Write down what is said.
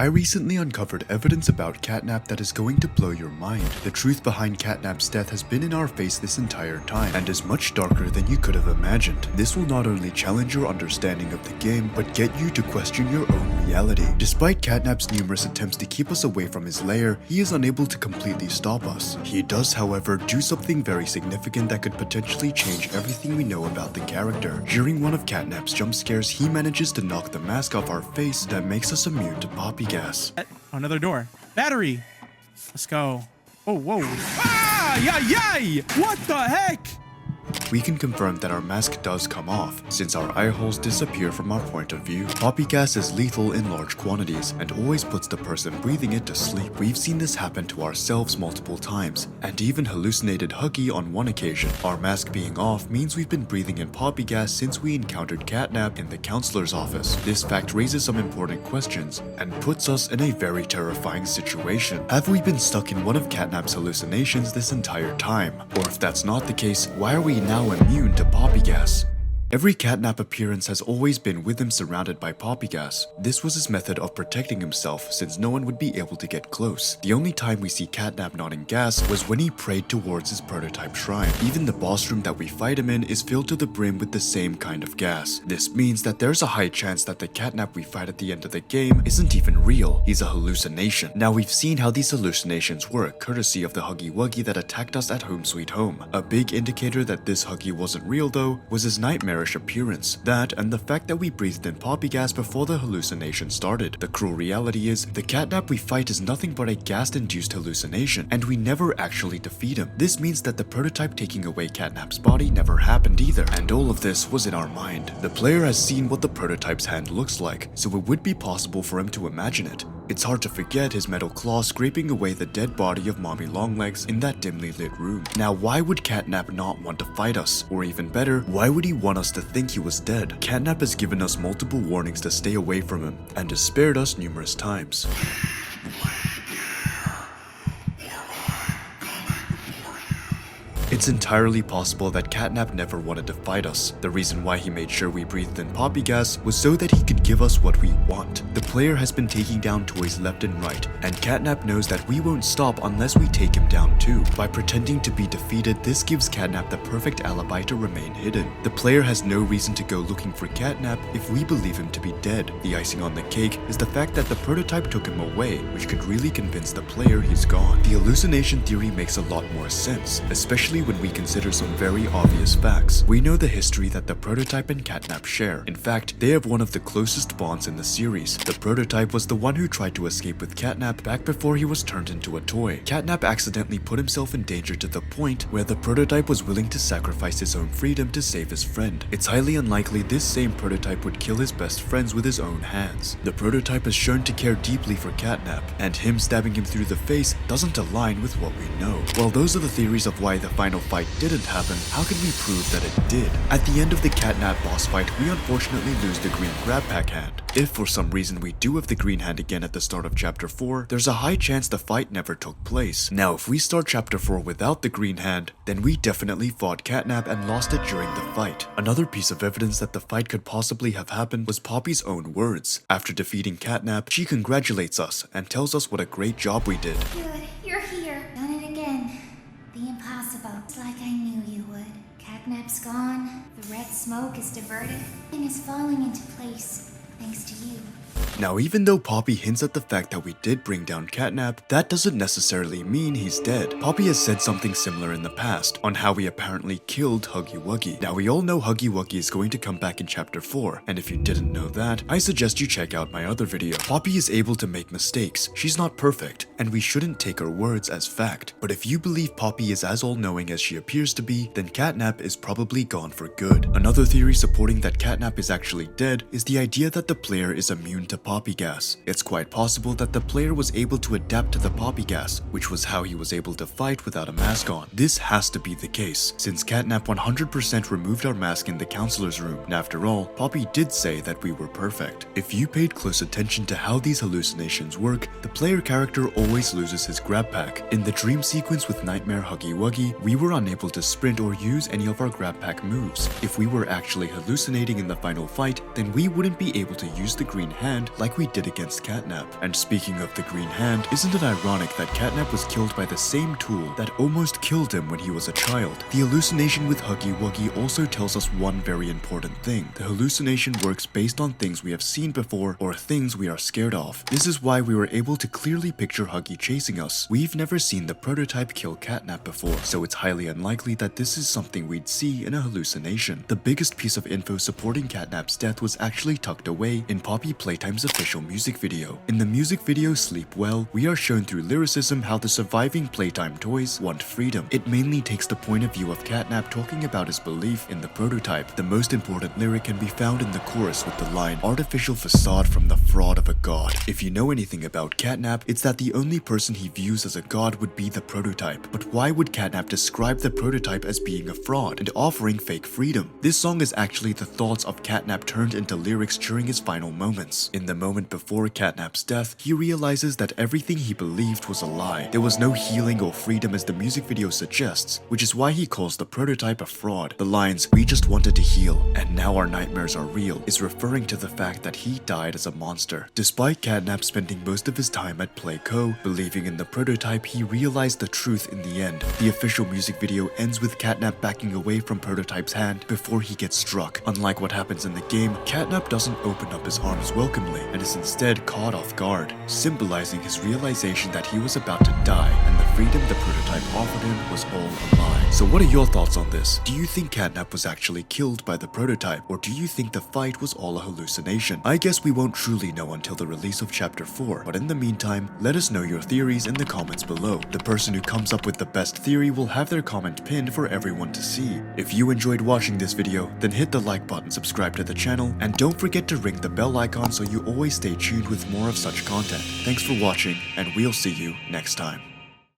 I recently uncovered evidence about Catnap that is going to blow your mind. The truth behind Catnap's death has been in our face this entire time, and is much darker than you could have imagined. This will not only challenge your understanding of the game, but get you to question your own reality. Despite Catnap's numerous attempts to keep us away from his lair, he is unable to completely stop us. He does, however, do something very significant that could potentially change everything we know about the character. During one of Catnap's jump scares, he manages to knock the mask off our face that makes us immune to poppy gas. Another door. Battery. Let's go. Oh, whoa. Ah, yay! What the heck? We can confirm that our mask does come off, since our eye holes disappear from our point of view. Poppy gas is lethal in large quantities, and always puts the person breathing it to sleep. We've seen this happen to ourselves multiple times, and even hallucinated Huggy on one occasion. Our mask being off means we've been breathing in poppy gas since we encountered Catnap in the counselor's office. This fact raises some important questions, and puts us in a very terrifying situation. Have we been stuck in one of Catnap's hallucinations this entire time? Or if that's not the case, why are we now immune to poppy gas? Every Catnap appearance has always been with him surrounded by poppy gas. This was his method of protecting himself, since no one would be able to get close. The only time we see Catnap not in gas was when he prayed towards his prototype shrine. Even the boss room that we fight him in is filled to the brim with the same kind of gas. This means that there's a high chance that the Catnap we fight at the end of the game isn't even real. He's a hallucination. Now, we've seen how these hallucinations work, courtesy of the Huggy Wuggy that attacked us at Home Sweet Home. A big indicator that this Huggy wasn't real, though, was his nightmarish appearance. That, and the fact that we breathed in poppy gas before the hallucination started. The cruel reality is, the Catnap we fight is nothing but a gas-induced hallucination, and we never actually defeat him. This means that the prototype taking away Catnap's body never happened either, and all of this was in our mind. The player has seen what the prototype's hand looks like, so it would be possible for him to imagine it. It's hard to forget his metal claw scraping away the dead body of Mommy Longlegs in that dimly lit room. Now, why would Catnap not want to fight us? Or even better, why would he want us to think he was dead? Catnap has given us multiple warnings to stay away from him, and has spared us numerous times. It's entirely possible that Catnap never wanted to fight us. The reason why he made sure we breathed in poppy gas was so that he could give us what we want. The player has been taking down toys left and right, and Catnap knows that we won't stop unless we take him down too. By pretending to be defeated, this gives Catnap the perfect alibi to remain hidden. The player has no reason to go looking for Catnap if we believe him to be dead. The icing on the cake is the fact that the prototype took him away, which could really convince the player he's gone. The hallucination theory makes a lot more sense, especially when we consider some very obvious facts. We know the history that the prototype and Catnap share. In fact, they have one of the closest bonds in the series. The prototype was the one who tried to escape with Catnap back before he was turned into a toy. Catnap accidentally put himself in danger to the point where the prototype was willing to sacrifice his own freedom to save his friend. It's highly unlikely this same prototype would kill his best friends with his own hands. The prototype is shown to care deeply for Catnap, and him stabbing him through the face doesn't align with what we know. While those are the theories of why the final fight didn't happen, how can we prove that it did? At the end of the Catnap boss fight, we unfortunately lose the green grab pack hand. If for some reason we do have the green hand again at the start of chapter 4, there's a high chance the fight never took place. Now, if we start chapter 4 without the green hand, then we definitely fought Catnap and lost it during the fight. Another piece of evidence that the fight could possibly have happened was Poppy's own words. After defeating Catnap, she congratulates us and tells us what a great job we did. Good, you're here. Done it again. The impossible. It's like I knew you would. Catnap's gone. The red smoke is diverted. And is falling into place. Thanks to you. Now, even though Poppy hints at the fact that we did bring down Catnap, that doesn't necessarily mean he's dead. Poppy has said something similar in the past, on how we apparently killed Huggy Wuggy. Now, we all know Huggy Wuggy is going to come back in chapter 4, and if you didn't know that, I suggest you check out my other video. Poppy is able to make mistakes. She's not perfect, and we shouldn't take her words as fact. But if you believe Poppy is as all-knowing as she appears to be, then Catnap is probably gone for good. Another theory supporting that Catnap is actually dead is the idea that the player is immune to poppy gas. It's quite possible that the player was able to adapt to the poppy gas, which was how he was able to fight without a mask on. This has to be the case, since Catnap 100% removed our mask in the counselor's room, and after all, Poppy did say that we were perfect. If you paid close attention to how these hallucinations work, the player character always loses his grab pack. In the dream sequence with Nightmare Huggy Wuggy, we were unable to sprint or use any of our grab pack moves. If we were actually hallucinating in the final fight, then we wouldn't be able to use the green hand hand like we did against Catnap. And speaking of the green hand, isn't it ironic that Catnap was killed by the same tool that almost killed him when he was a child? The hallucination with Huggy Wuggy also tells us one very important thing. The hallucination works based on things we have seen before or things we are scared of. This is why we were able to clearly picture Huggy chasing us. We've never seen the prototype kill Catnap before, so it's highly unlikely that this is something we'd see in a hallucination. The biggest piece of info supporting Catnap's death was actually tucked away in Poppy Playtime's official music video. In the music video Sleep Well, we are shown through lyricism how the surviving Playtime toys want freedom. It mainly takes the point of view of Catnap talking about his belief in the prototype. The most important lyric can be found in the chorus with the line, "Artificial facade from the fraud of a god." If you know anything about Catnap, it's that the only person he views as a god would be the prototype. But why would Catnap describe the prototype as being a fraud and offering fake freedom? This song is actually the thoughts of Catnap turned into lyrics during his final moments. In the moment before Catnap's death, he realizes that everything he believed was a lie. There was no healing or freedom as the music video suggests, which is why he calls the prototype a fraud. The lines, "We just wanted to heal, and now our nightmares are real," is referring to the fact that he died as a monster. Despite Catnap spending most of his time at Playco, believing in the prototype, he realized the truth in the end. The official music video ends with Catnap backing away from Prototype's hand before he gets struck. Unlike what happens in the game, Catnap doesn't open up his arms welcomely and is instead caught off guard, symbolizing his realization that he was about to die and the freedom the prototype offered him was all a lie. So what are your thoughts on this? Do you think Catnap was actually killed by the prototype, or do you think the fight was all a hallucination? I guess we won't truly know until the release of Chapter 4, but in the meantime, let us know your theories in the comments below. The person who comes up with the best theory will have their comment pinned for everyone to see. If you enjoyed watching this video, then hit the like button, subscribe to the channel, and don't forget to ring the bell icon so you always stay tuned with more of such content. Thanks for watching, and we'll see you next time.